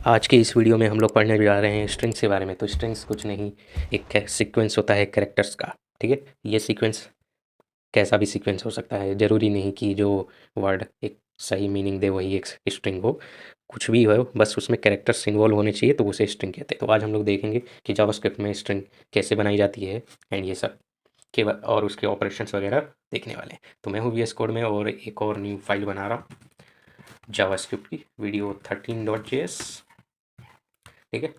आज के इस वीडियो में हम लोग पढ़ने जा रहे हैं स्ट्रिंग्स के बारे में। तो स्ट्रिंग्स कुछ नहीं, एक सीक्वेंस होता है कैरेक्टर्स का। ठीक है, ये सीक्वेंस कैसा भी सीक्वेंस हो सकता है, ज़रूरी नहीं कि जो वर्ड एक सही मीनिंग दे वही एक स्ट्रिंग हो। कुछ भी हो, बस उसमें कैरेक्टर्स इन्वॉल्व होने चाहिए तो उसे स्ट्रिंग कहते हैं। तो आज हम लोग देखेंगे कि जावास्क्रिप्ट में स्ट्रिंग कैसे बनाई जाती है एंड ये सब और उसके ऑपरेशंस वगैरह देखने वाले हैं। तो मैं हूँ वी एस कोड में और एक और न्यू फाइल बना रहा हूँ जावास्क्रिप्ट की, video13.js। ठीक है,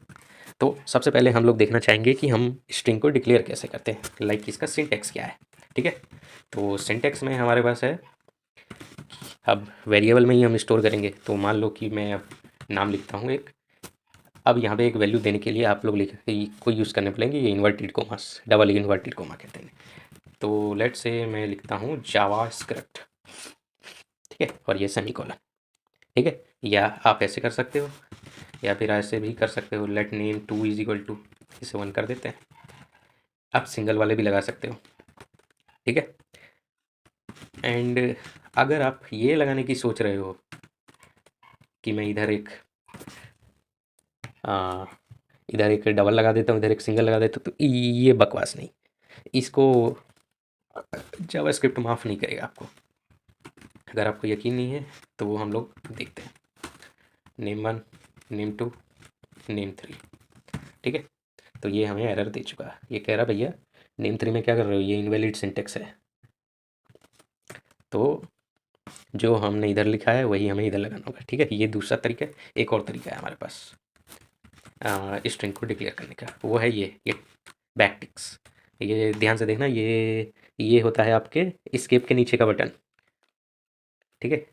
तो सबसे पहले हम लोग देखना चाहेंगे कि हम स्ट्रिंग को डिक्लेयर कैसे करते हैं, लाइक इसका सिंटैक्स क्या है। ठीक है, तो सिंटैक्स में हमारे पास है, अब वेरिएबल में ही हम स्टोर करेंगे। तो मान लो कि मैं अब नाम लिखता हूँ एक। अब यहाँ पे एक वैल्यू देने के लिए आप लोग लिख को यूज़ करने पड़ेंगे ये inverted commas, double inverted coma कहते हैं। तो लेट से मैं लिखता हूँ जावा स्क्रिप्ट। ठीक है, और ये सेमीकोलन। ठीक है, या आप ऐसे कर सकते हो या फिर ऐसे भी कर सकते हो, let name 2 is equal to, इसे 1 कर देते हैं। आप सिंगल वाले भी लगा सकते हो। ठीक है, एंड अगर आप ये लगाने की सोच रहे हो कि मैं आ, इधर एक डबल लगा देता हूँ, इधर एक सिंगल लगा देता हूँ, तो ये बकवास नहीं, इसको जावास्क्रिप्ट माफ़ नहीं करेगा आपको। अगर आपको यकीन नहीं है तो वो हम लोग देखते हैं, नेम 1, नेम 2, नेम 3। ठीक है, तो ये हमें एरर दे चुका है, ये कह रहा भैया नेम 3 में क्या कर रहे हो, ये इनवैलिड सिंटेक्स है। तो जो हमने इधर लिखा है वही हमें इधर लगाना होगा। ठीक है, ये दूसरा तरीका है। एक और तरीका है हमारे पास स्ट्रिंग को डिक्लेयर करने का, वो है ये बैकटिक्स। ये ध्यान से देखना, ये होता है आपके एस्केप के नीचे का बटन। ठीक है,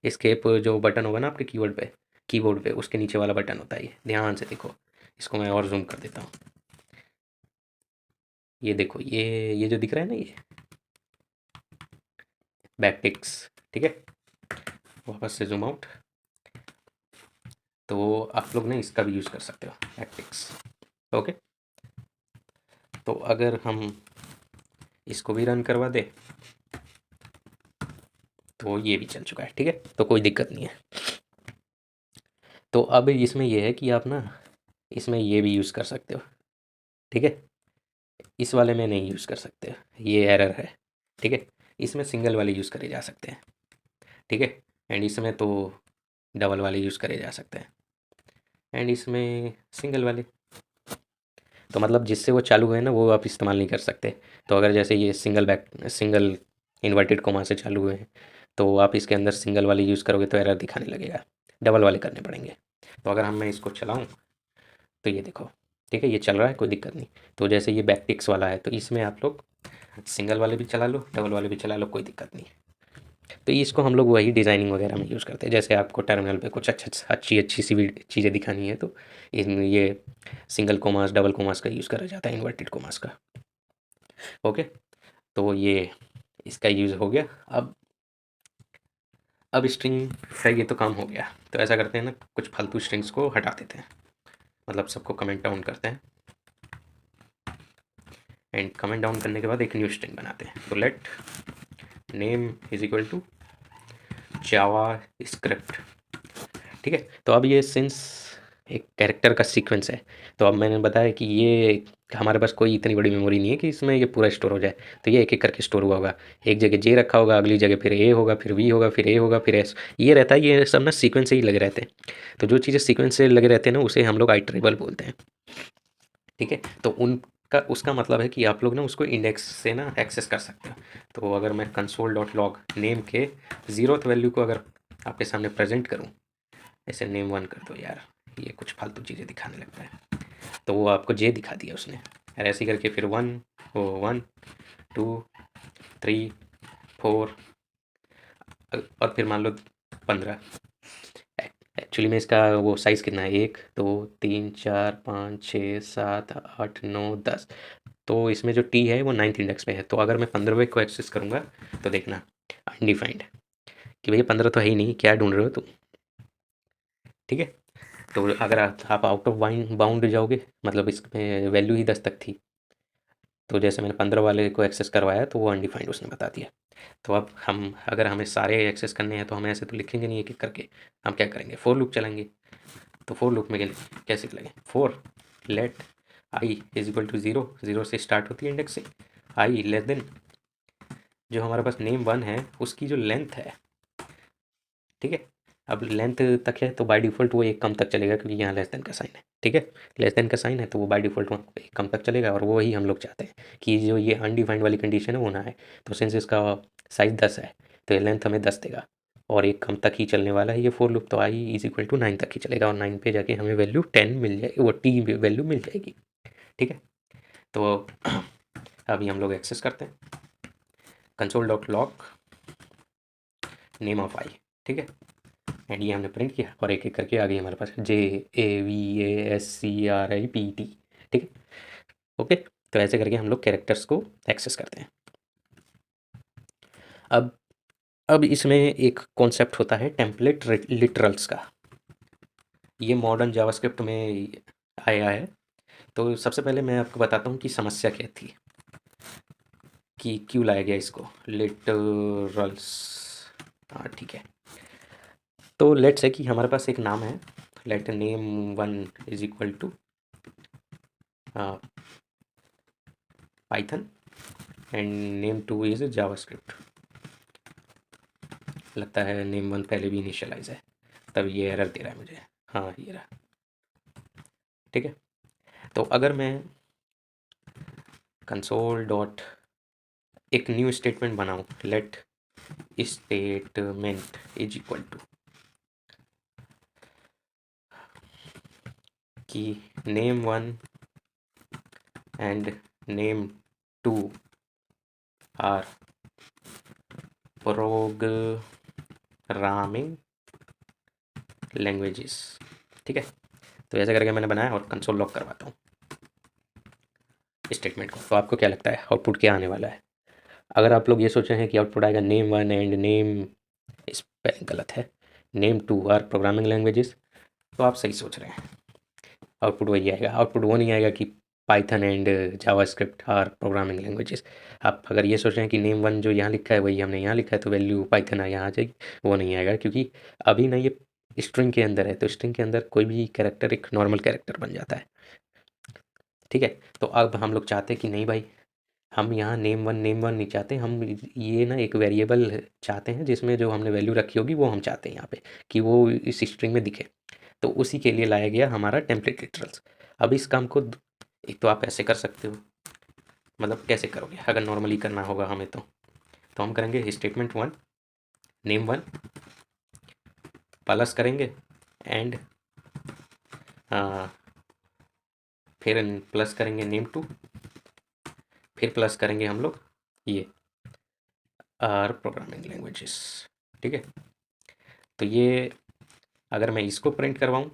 एस्केप जो बटन होगा ना आपके कीबोर्ड पे उसके नीचे वाला बटन होता है ये, ध्यान से देखो। इसको मैं और जूम कर देता हूँ, ये देखो, ये जो दिख रहा है ना, ये बैकटिक्स। ठीक है, वापस से जूम आउट। तो आप लोग ना इसका भी यूज़ कर सकते हो, बैकटिक्स। ओके, तो अगर हम इसको भी रन करवा दे तो ये भी चल चुका है। ठीक है, तो कोई दिक्कत नहीं है। तो अब इसमें यह है कि आप ना इसमें ये भी यूज़ कर सकते हो। ठीक है, इस वाले में नहीं यूज़ कर सकते, ये एरर है। ठीक है, इसमें सिंगल वाले यूज़ करे जा सकते हैं। ठीक है, एंड इसमें तो डबल वाले यूज़ करे जा सकते हैं, एंड इसमें सिंगल वाले। तो मतलब जिससे वो चालू है ना वो आप इस्तेमाल नहीं कर सकते। तो अगर जैसे ये सिंगल इन्वर्टेड कोमा से चालू हुए हैं तो आप इसके अंदर सिंगल वाले यूज़ करोगे तो एरर दिखाने लगेगा, डबल वाले करने पड़ेंगे। तो अगर मैं इसको चलाऊँ तो ये देखो, ठीक है, ये चल रहा है, कोई दिक्कत नहीं। तो जैसे ये बैकटिक्स वाला है तो इसमें आप लोग सिंगल वाले भी चला लो, डबल वाले भी चला लो, कोई दिक्कत नहीं। तो इसको हम लोग वही डिज़ाइनिंग वगैरह में यूज़ करते हैं, जैसे आपको टर्मिनल पे कुछ अच्छी सी भी चीज़ें दिखानी है तो ये सिंगल कोमास डबल कोमास का यूज़ करा जाता है, इन्वर्टेड कोमास का। ओके, तो ये इसका यूज़ हो गया। अब स्ट्रिंग का ये तो काम हो गया। तो ऐसा करते हैं ना, कुछ फालतू स्ट्रिंग्स को हटा देते हैं, मतलब सबको कमेंट डाउन करते हैं, एंड कमेंट डाउन करने के बाद एक न्यू स्ट्रिंग बनाते हैं। तो let name is equal to JavaScript. ठीक है, तो अब ये सिंस एक कैरेक्टर का सीक्वेंस है, तो अब मैंने बताया कि ये हमारे पास कोई इतनी बड़ी मेमोरी नहीं है कि इसमें ये पूरा स्टोर हो जाए। तो ये एक एक करके स्टोर हुआ होगा, एक जगह जे रखा होगा, अगली जगह फिर ए होगा, फिर वी होगा, फिर ए होगा, फिर एस, ये रहता है। ये सब ना सीक्वेंस से ही लगे रहते हैं। तो जो चीज़ें सीक्वेंस से लगे रहते हैं ना उसे हम लोग आइटरेबल बोलते हैं। ठीक है, तो उनका उसका मतलब है कि आप लोग ना उसको इंडेक्स से ना एक्सेस कर सकते हो। तो अगर मैं कंसोल डॉट लॉग नेम के 0th वैल्यू को अगर आपके सामने प्रेजेंट करूँ, ऐसे नेम 1 कर दो यार, ये कुछ फालतू चीज़ें दिखाने लगता है, तो वो आपको जे दिखा दिया उसने। और ऐसे करके फिर 1 वो 1 2 3 4 और फिर मान लो 15। एक्चुअली में इसका वो साइज़ कितना है, 1 2 3 4 5 6 7 8 9 10। तो इसमें जो टी है वो 9th इंडेक्स पे है। तो अगर मैं 15वें को एक्सेस करूँगा तो देखना अनडिफाइंड, कि भैया 15 तो है ही नहीं, क्या ढूंढ रहे हो तुम। ठीक है, तो अगर आप आउट ऑफ बाउंड जाओगे, मतलब इसमें वैल्यू ही 10 तक थी, तो जैसे मैंने 15 वाले को एक्सेस करवाया तो वो अनडिफाइंड उसने बता दिया। तो अब हम अगर हमें सारे एक्सेस करने हैं तो हम ऐसे तो लिखेंगे नहीं एक एक करके, हम क्या करेंगे, फॉर लूप चलाएंगे। तो फोर लूप में कैसे लगे, for let I is equal to 0, 0 से स्टार्ट होती है इंडेक्सिंग, आई लेस देन जो हमारे पास नेम वन है उसकी जो लेंथ है, ठीक है। अब लेंथ तक है तो बाय डिफ़ॉल्ट वो एक कम तक चलेगा क्योंकि यहाँ लेस देन का साइन है, ठीक है। लेस देन का साइन है तो वो बाय डिफ़ॉल्ट वहाँ एक कम तक चलेगा और वही हम लोग चाहते हैं कि जो ये अनडिफाइंड वाली कंडीशन है वो ना है। तो सिंस इसका साइज़ 10 है तो ये लेंथ हमें 10 देगा और एक कम तक ही चलने वाला है ये फोर लूप, तो आई इज इक्वल टू 9 तक ही चलेगा और 9 पे जाके हमें वैल्यू 10 मिल जाएगी, वो टी वैल्यू मिल जाएगी, ठीक है। तो अभी हम लोग एक्सेस करते हैं console dot log name of i, ठीक है। एंड ये हमने प्रिंट किया और एक एक करके आ गई हमारे पास JAVASCRIPT, ठीक है। ओके, तो ऐसे करके हम लोग कैरेक्टर्स को एक्सेस करते हैं। अब इसमें एक कॉन्सेप्ट होता है टेम्पलेट लिटरल्स का, ये मॉडर्न जावास्क्रिप्ट में आया है। तो सबसे पहले मैं आपको बताता हूँ कि समस्या क्या थी, कि क्यों लाया गया इसको लिटरल्स। हाँ ठीक है, तो लेट्स से कि हमारे पास एक नाम है, let name one is equal to Python and name two is JavaScript. लगता है नेम वन पहले भी इनिशियलाइज है, तब ये एरर दे रहा है मुझे। हाँ ये रहा, ठीक है। तो अगर मैं कंसोल डॉट एक न्यू स्टेटमेंट बनाऊँ, let statement is equal to कि name one and name two are programming languages, ठीक है। तो ऐसा करके मैंने बनाया और कंसोल लॉक करवाता हूँ स्टेटमेंट को। तो आपको क्या लगता है आउटपुट क्या आने वाला है? अगर आप लोग ये सोच रहे हैं कि आउटपुट आएगा name one and name, spelling गलत है, name two are programming languages, तो आप सही सोच रहे हैं, आउटपुट वही आएगा। आउटपुट वो नहीं आएगा कि Python and JavaScript are programming languages. आप अगर ये सोच रहे हैं कि नेम वन जो यहाँ लिखा है वही हमने यहाँ लिखा है तो वैल्यू पाइथन यहाँ आ जाएगी, वो नहीं आएगा क्योंकि अभी ना ये स्ट्रिंग के अंदर है, तो स्ट्रिंग के अंदर कोई भी कैरेक्टर एक नॉर्मल कैरेक्टर बन जाता है, ठीक है। तो अब हम लोग चाहते हैं कि नहीं भाई, हम यहाँ नेम वन नहीं चाहते, हम ये ना एक वेरिएबल चाहते हैं जिसमें जो हमने वैल्यू रखी होगी वो हम चाहते हैं यहाँ पे कि वो इस स्ट्रिंग में दिखे। तो उसी के लिए लाया गया हमारा टेम्पलेट लिटरल्स। अब इस काम को एक तो आप ऐसे कर सकते हो, मतलब कैसे करोगे अगर नॉर्मली करना होगा हमें तो हम करेंगे statement one name one plus करेंगे एंड फिर प्लस करेंगे नेम टू, फिर प्लस करेंगे हम लोग ये आर प्रोग्रामिंग लैंग्वेजेस, ठीक है। तो ये अगर मैं इसको प्रिंट करवाऊँ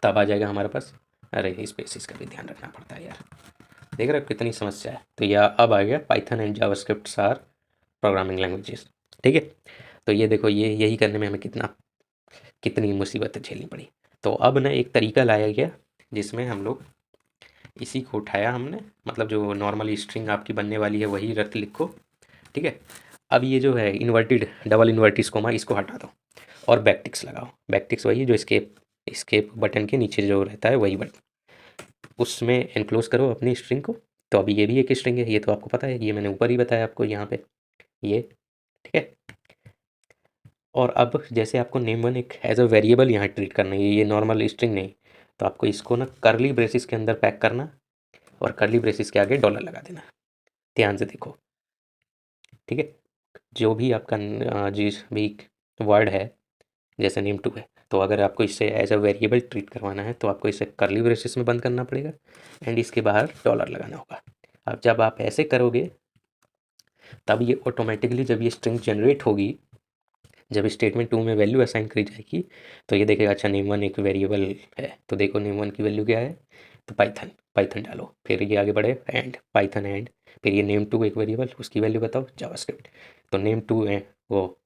तब आ जाएगा हमारे पास, अरे स्पेसिस का भी ध्यान रखना पड़ता है यार, देख रहे हो कितनी समस्या है। तो यह अब आ गया Python and JavaScript are programming languages, ठीक है। तो ये देखो, ये यही करने में हमें कितनी मुसीबतें झेलनी पड़ी। तो अब ना एक तरीका लाया गया जिसमें हम लोग इसी को उठाया हमने, मतलब जो नॉर्मल स्ट्रिंग आपकी बनने वाली है वही रख लिखो, ठीक है। अब ये जो है इन्वर्टेड डबल इन्वर्टिस कोमा इसको हटा दो और बैकटिक्स लगाओ। बैकटिक्स वही जो escape बटन के नीचे जो रहता है वही बटन, उसमें एनक्लोज करो अपनी स्ट्रिंग को। तो अभी ये भी एक स्ट्रिंग है, ये तो आपको पता है, ये मैंने ऊपर ही बताया आपको यहाँ पे ये, ठीक है। और अब जैसे आपको नेम वन एक एज अ वेरिएबल यहाँ ट्रीट करना है, ये नॉर्मल स्ट्रिंग नहीं, तो आपको इसको ना करली ब्रेसिस के अंदर पैक करना और करली ब्रेसिस के आगे डॉलर लगा देना। ध्यान से देखो, ठीक है। जो भी आपका जिस भी वर्ड है जैसे नेम टू है, तो अगर आपको इसे एज अ वेरिएबल ट्रीट करवाना है तो आपको इसे करली ब्रेसिस में बंद करना पड़ेगा एंड इसके बाहर डॉलर लगाना होगा। अब जब आप ऐसे करोगे तब ये ऑटोमेटिकली जब ये स्ट्रिंग जनरेट होगी, जब स्टेटमेंट टू में वैल्यू असाइन करी जाएगी तो ये देखेगा अच्छा नेम वन एक वेरिएबल है, तो देखो नेम वन की वैल्यू क्या है, तो पाइथन, पाइथन डालो, फिर ये आगे बढ़े एंड पाइथन एंड, फिर ये नेम टू एक वेरिएबल उसकी वैल्यू बताओ जावास्क्रिप्ट, तो नेम टू है वो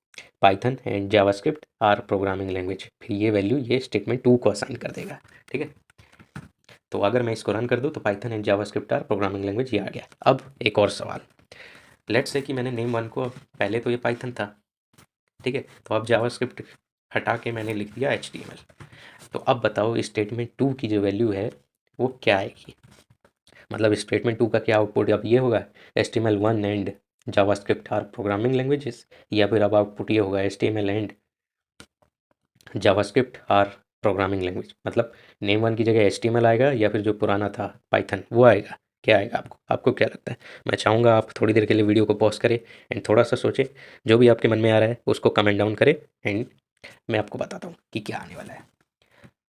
Python and JavaScript R programming language, फिर ये वैल्यू ये स्टेटमेंट टू को असाइन कर देगा, ठीक है। तो अगर मैं इसको रन कर दूँ तो Python and JavaScript R programming language ये आ गया। अब एक और सवाल, लेट्स से कि मैंने नेम वन को, पहले तो ये पाइथन था, ठीक है, तो अब जावास्क्रिप्ट हटा के मैंने लिख दिया HTML। तो अब बताओ स्टेटमेंट 2 की जो वैल्यू है वो क्या आएगी। मतलब स्टेटमेंट 2 का क्या आउटपुट अब ये होगा HTML1 and JavaScript are programming languages, या फिर अब आउटपुट ये होगा HTML and JavaScript R programming language. मतलब नेम 1 की जगह HTML आएगा या फिर जो पुराना था पाइथन वो आएगा। क्या आएगा आपको क्या लगता है? मैं चाहूँगा आप थोड़ी देर के लिए वीडियो को पॉज करें एंड थोड़ा सा सोचें, जो भी आपके मन में आ रहा है उसको कमेंट डाउन करें एंड मैं आपको बताता हूँ कि क्या आने वाला है।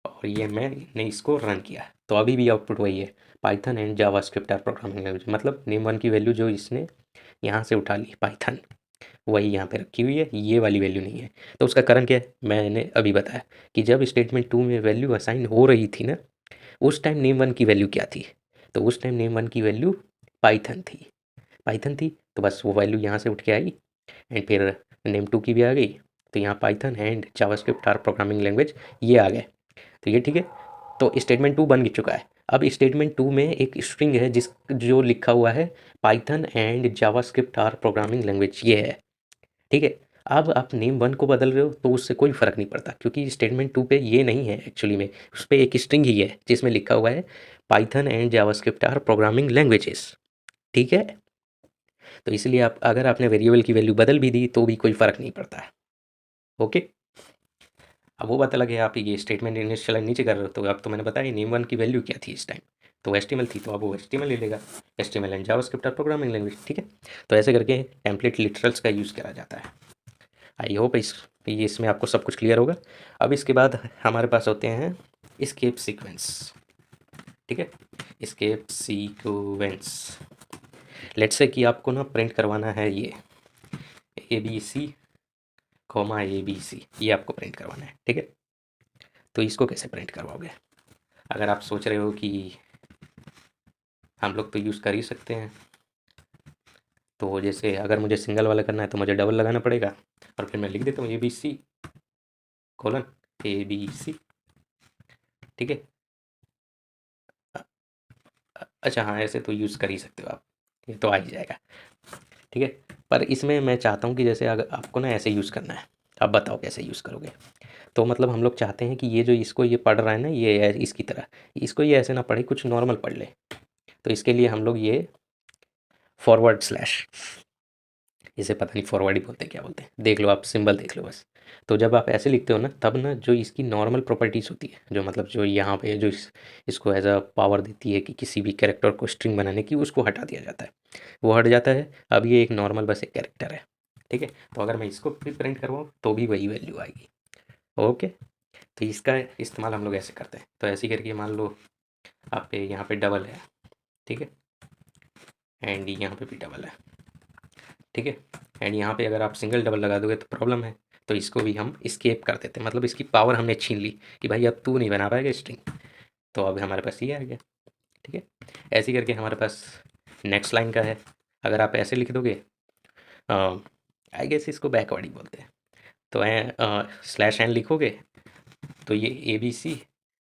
और ये मैंने इसको रन किया तो अभी भी आउटपुट वही है, Python and JavaScript R programming language. मतलब नेम 1 की वैल्यू जो इसने यहाँ से उठा ली पाइथन, वही यहाँ पे रखी हुई है, ये वाली वैल्यू नहीं है। तो उसका कारण क्या है, मैंने अभी बताया कि जब स्टेटमेंट 2 में वैल्यू असाइन हो रही थी ना, उस टाइम नेम 1 की वैल्यू क्या थी? तो उस टाइम नेम 1 की वैल्यू पाइथन थी। तो बस वो वैल्यू यहाँ से उठ के आई एंड फिर नेम 2 की भी आ गई। तो यहाँ Python and JavaScript R programming language ये आ गए। तो ये ठीक है। तो स्टेटमेंट 2 बन चुका है। अब स्टेटमेंट 2 में एक स्ट्रिंग है जो लिखा हुआ है Python and JavaScript R programming language, ये है। ठीक है। अब आप नेम 1 को बदल रहे हो तो उससे कोई फ़र्क नहीं पड़ता, क्योंकि स्टेटमेंट 2 पे ये नहीं है एक्चुअली में, उस पे एक स्ट्रिंग ही है जिसमें लिखा हुआ है Python and JavaScript are programming languages. ठीक है। तो इसलिए आप अगर आपने वेरिएबल की वैल्यू बदल भी दी तो भी कोई फ़र्क नहीं पड़ता है। ओके। अब वो बात अलग है, आप ये स्टेटमेंट इनिशियल नीचे कर रहे हो, तो अब तो मैंने बताया नेम 1 की वैल्यू क्या थी इस टाइम, तो HTML थी, तो अब वो HTML ले लेगा, HTML and JavaScript R programming language. ठीक है। तो ऐसे करके टेम्पलेट लिटरल्स का यूज़ करा जाता है। आई होप ये इसमें आपको सब कुछ क्लियर होगा। अब इसके बाद हमारे पास होते हैं एस्केप सीक्वेंस। ठीक है। एस्केप सीक्वेंस, लेट्स से कि आपको ना प्रिंट करवाना है ये ABC, ABC, ये आपको प्रिंट करवाना है। ठीक है। तो इसको कैसे प्रिंट करवाओगे? अगर आप सोच रहे हो कि हम लोग तो यूज़ कर ही सकते हैं, तो जैसे अगर मुझे सिंगल वाला करना है तो मुझे डबल लगाना पड़ेगा और फिर मैं लिख देता हूँ ABC कोलन ABC। ठीक है। अच्छा हाँ, ऐसे तो यूज़ कर ही सकते हो आप, ये तो आ ही जाएगा। ठीक है। पर इसमें मैं चाहता हूँ कि जैसे अगर आपको ना ऐसे यूज़ करना है, अब बताओ कैसे यूज़ करोगे? तो मतलब हम लोग चाहते हैं कि ये जो इसको ये पढ़ रहा है ना, ये इसकी तरह इसको ये ऐसे ना पढ़े, कुछ नॉर्मल पढ़ ले। तो इसके लिए हम लोग ये फॉरवर्ड स्लैश, इसे पता नहीं फॉरवर्ड ही बोलते हैं क्या बोलते हैं, देख लो आप सिंबल देख लो बस। तो जब आप ऐसे लिखते हो ना, तब ना जो इसकी नॉर्मल प्रॉपर्टीज़ होती है, जो मतलब जो यहाँ पे जो इसको एज अ पावर देती है कि किसी भी कैरेक्टर को स्ट्रिंग बनाने की, उसको हटा दिया जाता है, वो हट जाता है। अब ये एक नॉर्मल बस एक कैरेक्टर है। ठीक है। तो अगर मैं इसको भी प्रिंट करवाऊँ तो भी वही वैल्यू आएगी। ओके। तो इसका इस्तेमाल हम लोग ऐसे करते हैं। तो ऐसे करके मान लो आप पे यहाँ पे डबल है, ठीक है, एंड यहाँ पे भी डबल है, ठीक है, एंड यहाँ पे अगर आप सिंगल डबल लगा दोगे तो प्रॉब्लम है। तो इसको भी हम स्केप कर देते हैं, मतलब इसकी पावर हमने छीन ली कि भाई अब तू नहीं बना पाएगा स्ट्रिंग, तो अब हमारे पास ये आ गया। ठीक है। ऐसे ही करके हमारे पास नेक्स्ट लाइन का है। अगर आप ऐसे लिख दोगे, आई गेस इसको बैकवर्ड ही बोलते हैं, तो स्लैश एन लिखोगे तो ये ABC,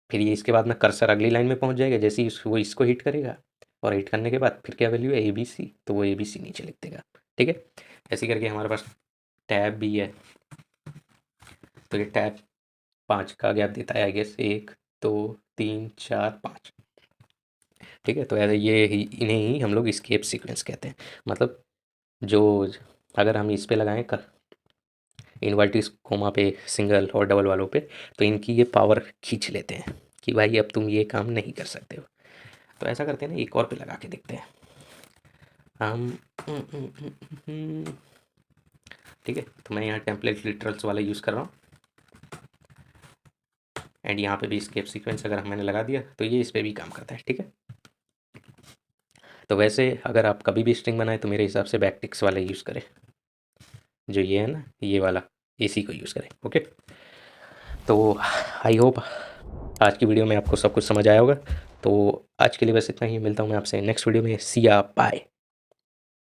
फिर ये इसके बाद में कर्सर अगली लाइन में पहुंच जाएगा, जैसे ही वो इसको हिट करेगा, और हिट करने के बाद फिर क्या वैल्यू है ABC, तो वो ABC नीचे लिख देगा। ठीक है। ऐसे करके हमारे पास टैब भी है, तो ये टैब 5 का गैप देता है आई गेस, 1 2 3 4 5। ठीक है। तो ये इन्हें ही हम लोग स्केप सीक्वेंस कहते हैं। मतलब जो अगर हम इस पे लगाएं इन्वर्टिस कोमा पे सिंगल और डबल वालों पे, तो इनकी ये पावर खींच लेते हैं कि भाई अब तुम ये काम नहीं कर सकते हो। तो ऐसा करते हैं ना, एक और पे लगा के देखते हैं हम। ठीक है। तो मैं यहाँ टेम्पलेट लिटरल्स वाला यूज़ कर रहा हूँ, एंड यहाँ पे भी स्केप सीक्वेंस अगर मैंने लगा दिया तो ये इस पर भी काम करता है। ठीक है। तो वैसे अगर आप कभी भी स्ट्रिंग बनाए तो मेरे हिसाब से बैकटिक्स वाला यूज़ करें, जो ये है ना, ये वाला, इसी को यूज़ करें। ओके। तो आई होप आज की वीडियो में आपको सब कुछ समझ आया होगा। तो आज के लिए बस इतना ही, मिलता हूँ मैं आपसे नेक्स्ट वीडियो में। सी या बाय।